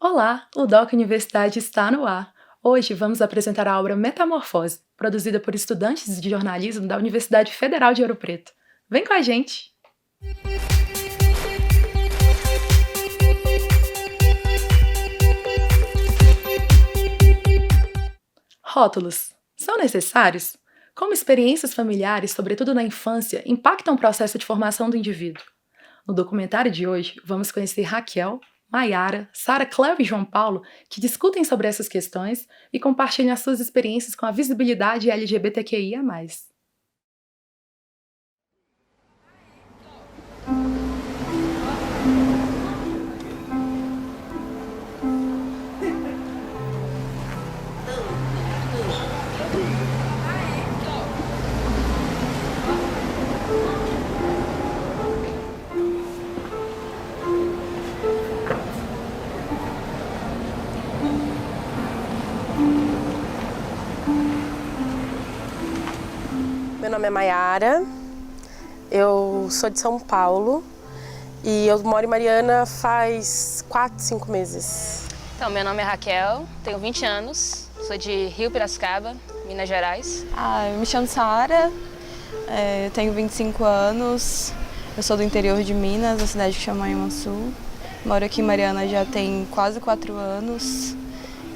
Olá, o Doc Universidade está no ar. Hoje vamos apresentar a obra Metamorfose, produzida por estudantes de jornalismo da Universidade Federal de Ouro Preto. Vem com a gente! Rótulos. São necessários? Como experiências familiares, sobretudo na infância, impactam o processo de formação do indivíduo? No documentário de hoje, vamos conhecer Raquel, Maiara, Sara Cléo e João Paulo, que discutem sobre essas questões e compartilham as suas experiências com a visibilidade LGBTQIA+. Meu nome é Maiara, eu sou de São Paulo e eu moro em Mariana faz 4, 5 meses. Então, meu nome é Raquel, tenho 20 anos, sou de Rio Piracicaba, Minas Gerais. Eu me chamo Sara, eu tenho 25 anos, eu sou do interior de Minas, na cidade que chama Manhuaçu. Moro aqui em Mariana já tem quase 4 anos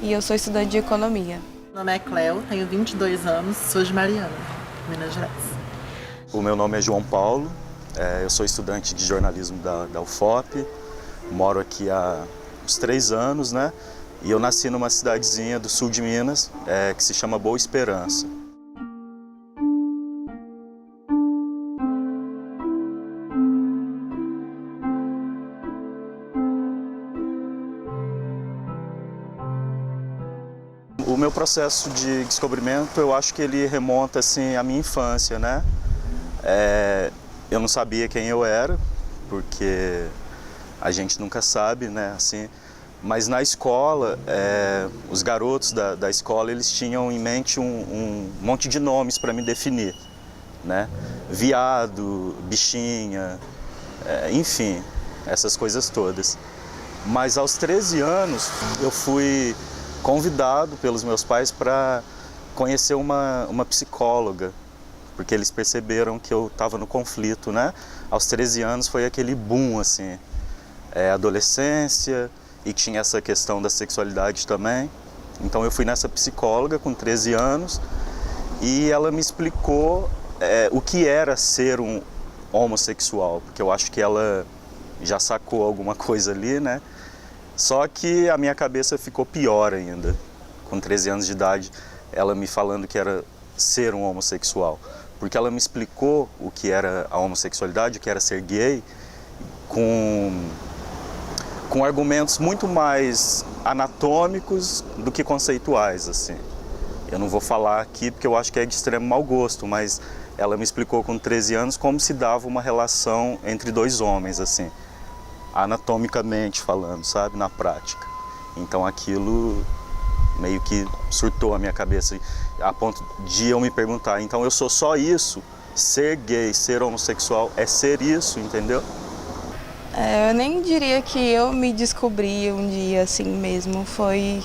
e eu sou estudante de economia. Meu nome é Cléo, tenho 22 anos, sou de Mariana, Minas Gerais. O meu nome é João Paulo, eu sou estudante de jornalismo da UFOP, moro aqui há uns 3 anos, né? E eu nasci numa cidadezinha do sul de Minas, que se chama Boa Esperança. O meu processo de descobrimento, eu acho que ele remonta assim à minha infância, né? Eu não sabia quem eu era, porque a gente nunca sabe, né? Assim, mas na escola, os garotos da escola, eles tinham em mente um monte de nomes para me definir, né? Viado, bichinha, enfim, essas coisas todas. Mas aos 13 anos, eu fui convidado pelos meus pais para conhecer uma psicóloga, porque eles perceberam que eu estava no conflito, né? Aos 13 anos foi aquele boom, assim, adolescência, e tinha essa questão da sexualidade também. Então eu fui nessa psicóloga com 13 anos e ela me explicou o que era ser um homossexual, porque eu acho que ela já sacou alguma coisa ali, né? Só que a minha cabeça ficou pior ainda. Com 13 anos de idade, ela me falando que era ser um homossexual. Porque ela me explicou o que era a homossexualidade, o que era ser gay, com argumentos muito mais anatômicos do que conceituais, assim. Eu não vou falar aqui porque eu acho que é de extremo mau gosto, mas ela me explicou com 13 anos como se dava uma relação entre dois homens, assim, anatomicamente falando, sabe, na prática. Então aquilo meio que surtou a minha cabeça a ponto de eu me perguntar, então eu sou só isso? Ser gay, ser homossexual é ser isso, entendeu? Eu nem diria que eu me descobri um dia assim mesmo, foi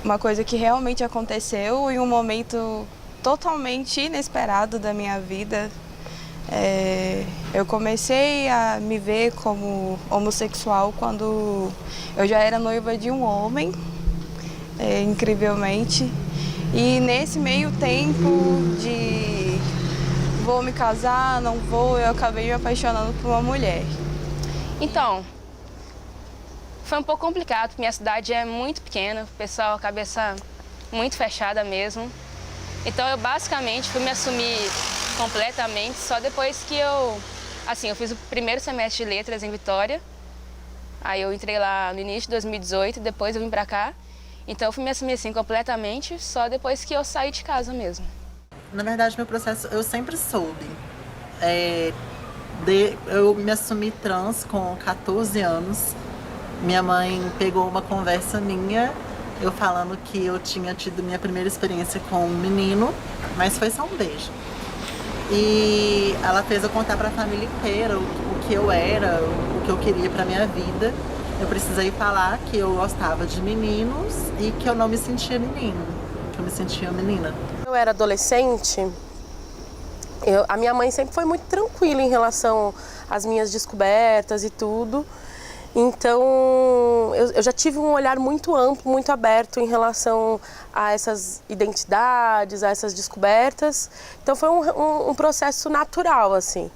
uma coisa que realmente aconteceu em um momento totalmente inesperado da minha vida. Eu comecei a me ver como homossexual quando eu já era noiva de um homem, incrivelmente. E nesse meio tempo de vou me casar, não vou, eu acabei me apaixonando por uma mulher. Então, foi um pouco complicado, porque minha cidade é muito pequena, o pessoal, a cabeça muito fechada mesmo. Então eu basicamente fui me assumir completamente só depois que eu fiz o primeiro semestre de letras em Vitória. Aí eu entrei lá no início de 2018, depois eu vim pra cá. Então eu fui me assumir assim completamente só depois que eu saí de casa mesmo. Na verdade, meu processo, eu sempre soube. Eu me assumi trans com 14 anos. Minha mãe pegou uma conversa minha, eu falando que eu tinha tido minha primeira experiência com um menino, mas foi só um beijo. E ela fez eu contar para a família inteira o que eu era, o que eu queria para minha vida. eu precisei falar que eu gostava de meninos e que eu não me sentia menino, que eu me sentia menina. Quando eu era adolescente, a minha mãe sempre foi muito tranquila em relação às minhas descobertas e tudo. Então, eu já tive um olhar muito amplo, muito aberto em relação a essas identidades, a essas descobertas. Então, foi um processo natural, assim.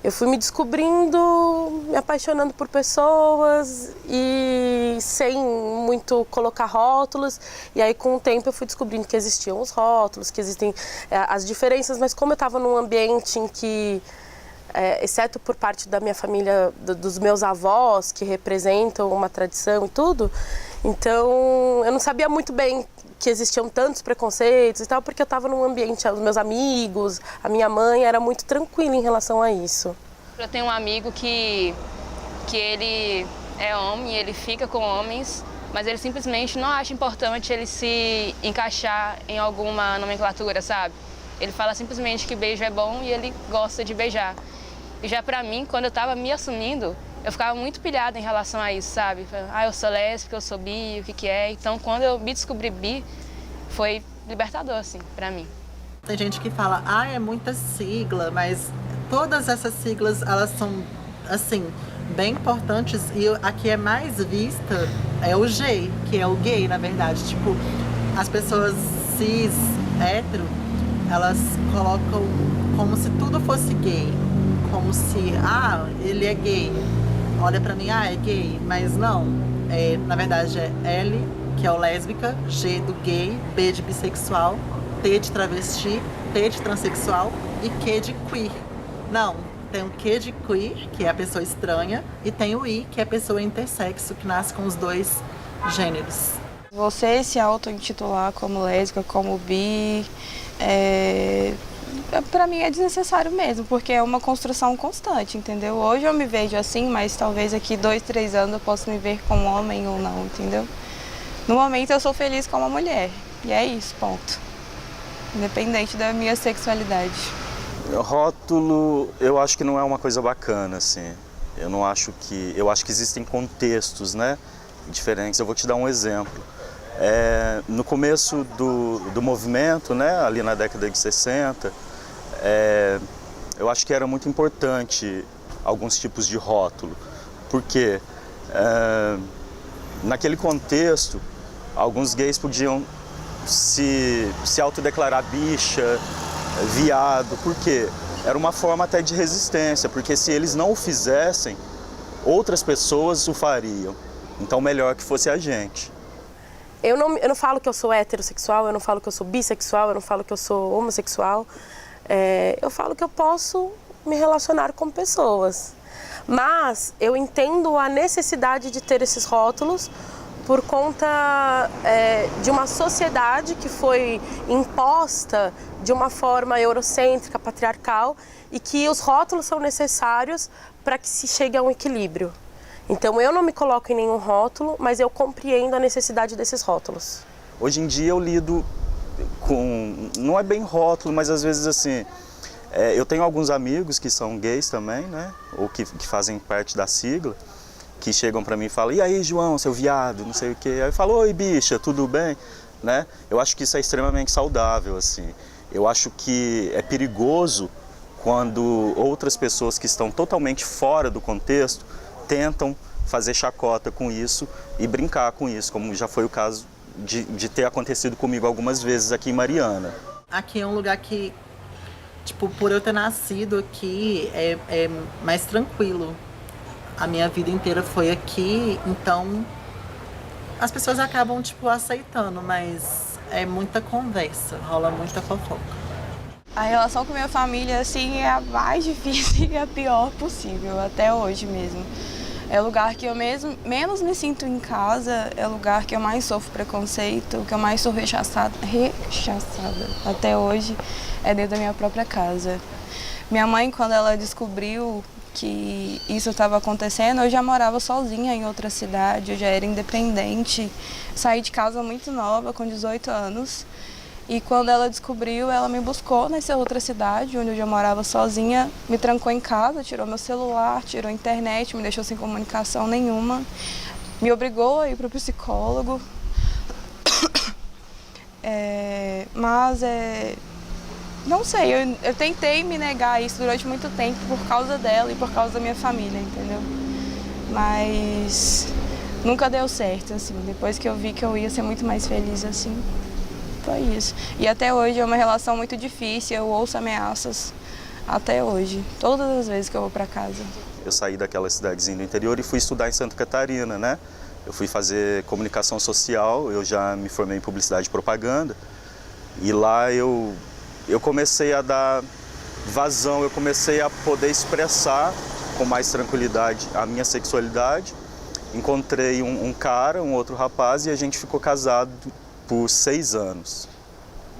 Eu fui me descobrindo, me apaixonando por pessoas e sem muito colocar rótulos. E aí, com o tempo, eu fui descobrindo que existiam os rótulos, que existem as diferenças. Mas como eu estava num ambiente em que, exceto por parte da minha família, dos meus avós, que representam uma tradição e tudo, então eu não sabia muito bem que existiam tantos preconceitos e tal, porque eu estava num ambiente, os meus amigos, a minha mãe era muito tranquila em relação a isso. Eu tenho um amigo que ele é homem, ele fica com homens, mas ele simplesmente não acha importante ele se encaixar em alguma nomenclatura, sabe? Ele fala simplesmente que beijo é bom e ele gosta de beijar. E já pra mim, quando eu tava me assumindo, eu ficava muito pilhada em relação a isso, sabe? Eu sou lésbica, eu sou bi, o que é? Então, quando eu me descobri bi, foi libertador, assim, pra mim. Tem gente que fala, é muita sigla, mas todas essas siglas, elas são, assim, bem importantes. E a que é mais vista é o G, que é o gay, na verdade. Tipo, as pessoas cis, hétero, elas colocam como se tudo fosse gay. Como se, ele é gay. Olha pra mim, é gay. Mas não, na verdade é L, que é o lésbica, G do gay, B de bissexual, T de travesti, T de transexual e Q de queer. Não, tem o Q de queer, que é a pessoa estranha, e tem o I, que é a pessoa intersexo, que nasce com os dois gêneros. Você se auto-intitular como lésbica, como bi, pra mim é desnecessário mesmo, porque é uma construção constante, entendeu? Hoje eu me vejo assim, mas talvez aqui 2, 3 anos eu possa me ver como homem ou não, entendeu? No momento eu sou feliz como mulher, e é isso, ponto. Independente da minha sexualidade. Rótulo, eu acho que não é uma coisa bacana, assim. Eu acho que existem contextos, né, diferentes. Eu vou te dar um exemplo. No começo do movimento, né, ali na década de 60, eu acho que era muito importante alguns tipos de rótulo, porque naquele contexto, alguns gays podiam se autodeclarar bicha, viado, porque era uma forma até de resistência, porque se eles não o fizessem, outras pessoas o fariam. Então, melhor que fosse a gente. Eu não falo que eu sou heterossexual, eu não falo que eu sou bissexual, eu não falo que eu sou homossexual. Eu falo que eu posso me relacionar com pessoas. Mas eu entendo a necessidade de ter esses rótulos por conta de uma sociedade que foi imposta de uma forma eurocêntrica, patriarcal, e que os rótulos são necessários para que se chegue a um equilíbrio. Então eu não me coloco em nenhum rótulo, mas eu compreendo a necessidade desses rótulos. Hoje em dia eu lido com, não é bem rótulo, mas às vezes assim, eu tenho alguns amigos que são gays também, né, ou que fazem parte da sigla, que chegam pra mim e falam, e aí João, seu viado, não sei o quê. Aí eu falo, oi bicha, tudo bem? Né? Eu acho que isso é extremamente saudável, assim. Eu acho que é perigoso quando outras pessoas que estão totalmente fora do contexto tentam fazer chacota com isso e brincar com isso, como já foi o caso de ter acontecido comigo algumas vezes aqui em Mariana. Aqui é um lugar que, tipo, por eu ter nascido aqui, é mais tranquilo. A minha vida inteira foi aqui, então as pessoas acabam, tipo, aceitando, mas é muita conversa, rola muita fofoca. A relação com minha família, assim, é a mais difícil e a pior possível, até hoje mesmo. É o lugar que eu menos me sinto em casa, é o lugar que eu mais sofro preconceito, que eu mais sou rechaçada até hoje, é dentro da minha própria casa. Minha mãe, quando ela descobriu que isso estava acontecendo, eu já morava sozinha em outra cidade, eu já era independente, saí de casa muito nova, com 18 anos, E quando ela descobriu, ela me buscou nessa outra cidade, onde eu já morava sozinha, me trancou em casa, tirou meu celular, tirou a internet, me deixou sem comunicação nenhuma, me obrigou a ir para o psicólogo. Não sei, eu tentei me negar a isso durante muito tempo por causa dela e por causa da minha família, entendeu? Mas nunca deu certo, assim, depois que eu vi que eu ia ser muito mais feliz, assim, foi isso. E até hoje é uma relação muito difícil, eu ouço ameaças até hoje, todas as vezes que eu vou para casa. Eu saí daquela cidadezinha do interior e fui estudar em Santa Catarina, né? Eu fui fazer comunicação social, eu já me formei em publicidade e propaganda. E lá eu comecei a dar vazão, eu comecei a poder expressar com mais tranquilidade a minha sexualidade. Encontrei um cara, um outro rapaz, e a gente ficou casado por 6 anos.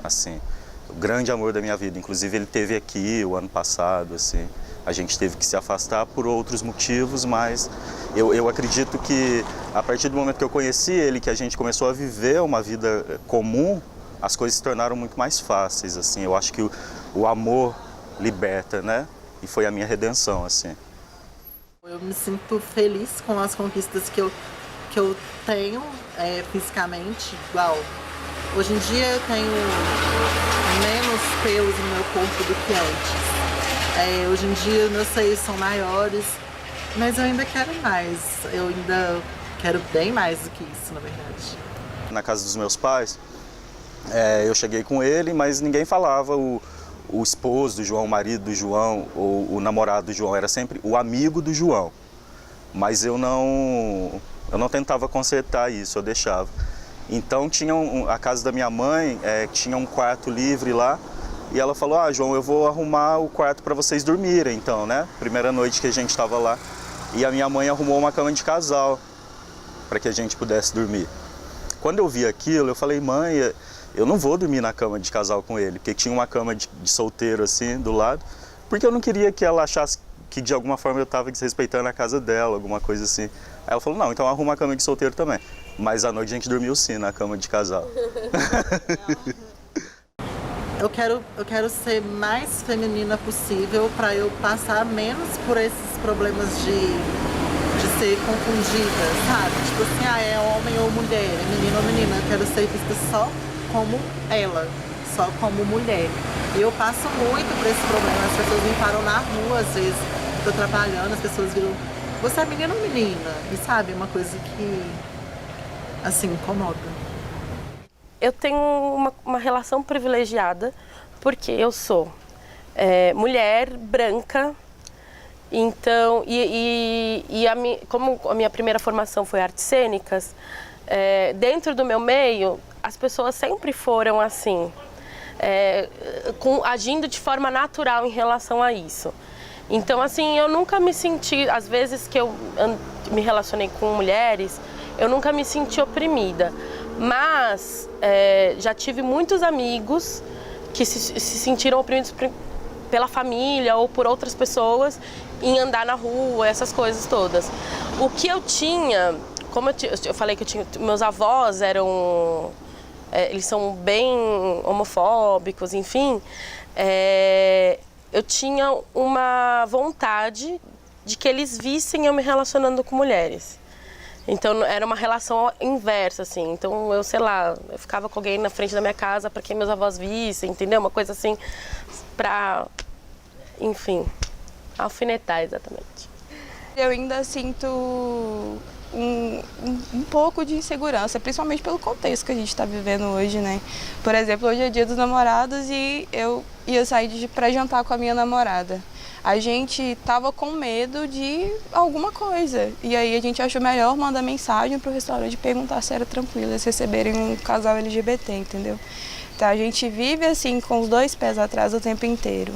Assim, o grande amor da minha vida. Inclusive ele esteve aqui o ano passado, assim. A gente teve que se afastar por outros motivos, mas eu acredito que a partir do momento que eu conheci ele, que a gente começou a viver uma vida comum, as coisas se tornaram muito mais fáceis, assim. Eu acho que o amor liberta, né? E foi a minha redenção, assim. Eu me sinto feliz com as conquistas que eu tenho fisicamente, igual. Hoje em dia eu tenho menos pelos no meu corpo do que antes. Hoje em dia meus seios são maiores, mas eu ainda quero mais. Eu ainda quero bem mais do que isso, na verdade. Na casa dos meus pais, eu cheguei com ele, mas ninguém falava o esposo do João, o marido do João, ou o namorado do João. Era sempre o amigo do João. Mas eu não tentava consertar isso, eu deixava. Então tinha a casa da minha mãe, tinha um quarto livre lá. E ela falou, João, eu vou arrumar o quarto para vocês dormirem, então, né? Primeira noite que a gente estava lá. E a minha mãe arrumou uma cama de casal para que a gente pudesse dormir. Quando eu vi aquilo, eu falei, mãe, eu não vou dormir na cama de casal com ele, porque tinha uma cama de solteiro assim do lado, porque eu não queria que ela achasse que de alguma forma eu estava desrespeitando a casa dela, alguma coisa assim. Aí ela falou, não, então arruma a cama de solteiro também. Mas à noite a gente dormiu sim na cama de casal. Eu quero ser mais feminina possível para eu passar menos por esses problemas de ser confundida, sabe? Tipo assim, é homem ou mulher, é menino ou menina. Eu quero ser vista só como ela, só como mulher. E eu passo muito por esse problema. As pessoas me param na rua, às vezes, tô trabalhando, as pessoas viram, você é menino ou menina? E sabe, uma coisa que, assim, incomoda. Eu tenho uma relação privilegiada, porque eu sou mulher, branca, então, como a minha primeira formação foi artes cênicas, dentro do meu meio, as pessoas sempre foram assim, agindo de forma natural em relação a isso. Então, assim, eu nunca me senti, às vezes que eu me relacionei com mulheres, eu nunca me senti oprimida. Mas já tive muitos amigos que se sentiram oprimidos pela família ou por outras pessoas em andar na rua, essas coisas todas. O que eu tinha, como eu falei que meus avós eram, eles são bem homofóbicos, enfim, eu tinha uma vontade de que eles vissem eu me relacionando com mulheres. Então era uma relação inversa, assim. Então eu, sei lá, eu ficava com alguém na frente da minha casa para que meus avós vissem, entendeu? Uma coisa assim para, enfim, alfinetar exatamente. Eu ainda sinto um pouco de insegurança, principalmente pelo contexto que a gente está vivendo hoje, né? Por exemplo, hoje é Dia dos Namorados e eu ia sair para jantar com a minha namorada. A gente tava com medo de alguma coisa. E aí a gente achou melhor mandar mensagem pro restaurante e perguntar se era tranquilo eles receberem um casal LGBT, entendeu? Então a gente vive assim com os 2 pés atrás o tempo inteiro.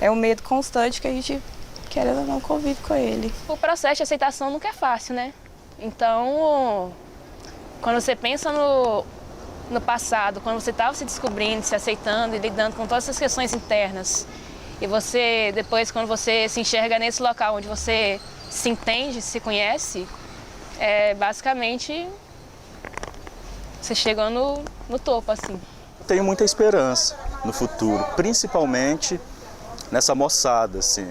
É um medo constante que a gente, querendo ou não, convive com ele. O processo de aceitação nunca é fácil, né? Então, quando você pensa no passado, quando você estava se descobrindo, se aceitando e lidando com todas essas questões internas, e você, depois, quando você se enxerga nesse local onde você se entende, se conhece, basicamente, você chega no topo, assim. Tenho muita esperança no futuro, principalmente nessa moçada, assim,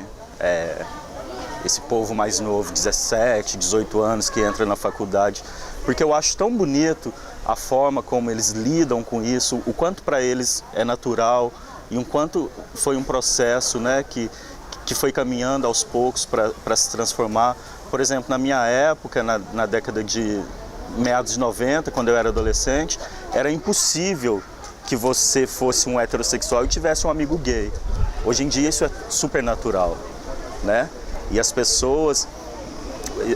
esse povo mais novo, 17, 18 anos, que entra na faculdade, porque eu acho tão bonito a forma como eles lidam com isso, o quanto para eles é natural e o quanto foi um processo, né, que foi caminhando aos poucos para se transformar. Por exemplo, na minha época, na década de meados de 90, quando eu era adolescente, era impossível que você fosse um heterossexual e tivesse um amigo gay. Hoje em dia isso é super natural, né? E as pessoas,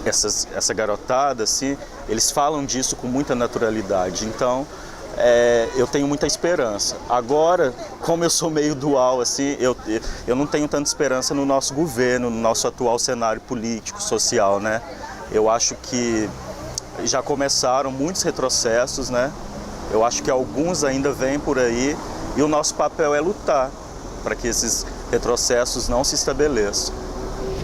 essa garotada, assim, eles falam disso com muita naturalidade. Então, eu tenho muita esperança. Agora, como eu sou meio dual, assim, eu não tenho tanta esperança no nosso governo, no nosso atual cenário político, social, né? Eu acho que já começaram muitos retrocessos, né? Eu acho que alguns ainda vêm por aí e o nosso papel é lutar para que esses retrocessos não se estabeleçam.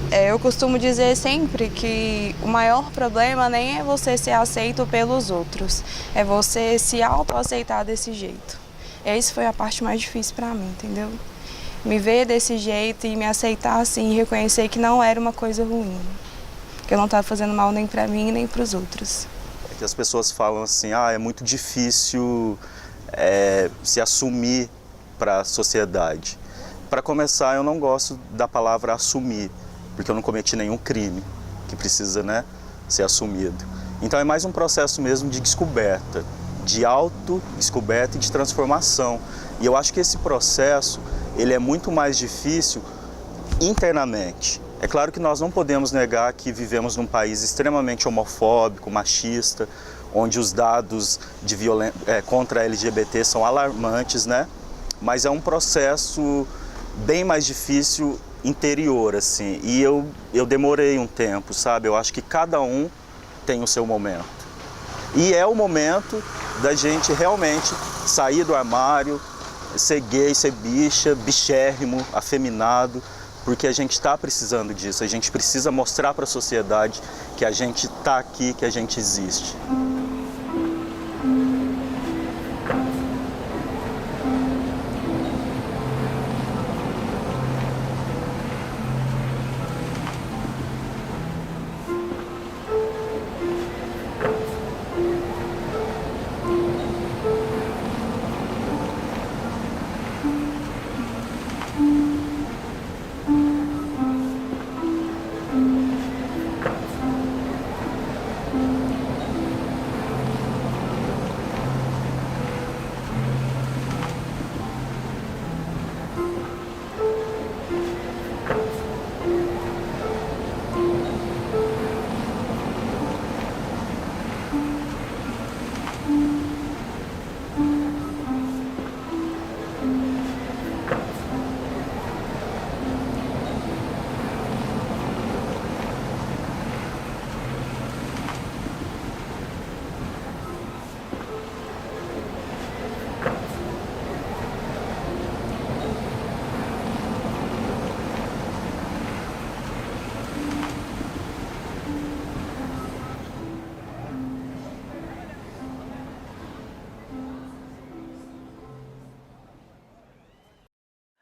Eu costumo dizer sempre que o maior problema nem é você ser aceito pelos outros, é você se autoaceitar desse jeito. Essa foi a parte mais difícil para mim, entendeu? Me ver desse jeito e me aceitar assim, e reconhecer que não era uma coisa ruim, que eu não estava fazendo mal nem para mim nem para os outros. Que as pessoas falam assim, é muito difícil se assumir para a sociedade. Para começar, eu não gosto da palavra assumir, porque eu não cometi nenhum crime que precisa, né, ser assumido. Então é mais um processo mesmo de descoberta, de autodescoberta e de transformação. E eu acho que esse processo, ele é muito mais difícil internamente. É claro que nós não podemos negar que vivemos num país extremamente homofóbico, machista, onde os dados de contra a LGBT são alarmantes, né? Mas é um processo bem mais difícil interior, assim. E eu demorei um tempo, sabe? Eu acho que cada um tem o seu momento. E é o momento da gente realmente sair do armário, ser gay, ser bicha, bichérrimo, afeminado, porque a gente está precisando disso, a gente precisa mostrar para a sociedade que a gente está aqui, que a gente existe.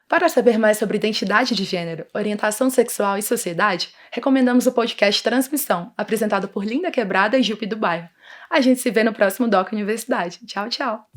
Para saber mais sobre identidade de gênero, orientação sexual e sociedade, recomendamos o podcast Transmissão, apresentado por Linda Quebrada e Jupe do Bairro. A gente se vê no próximo Doc Universidade. Tchau, tchau!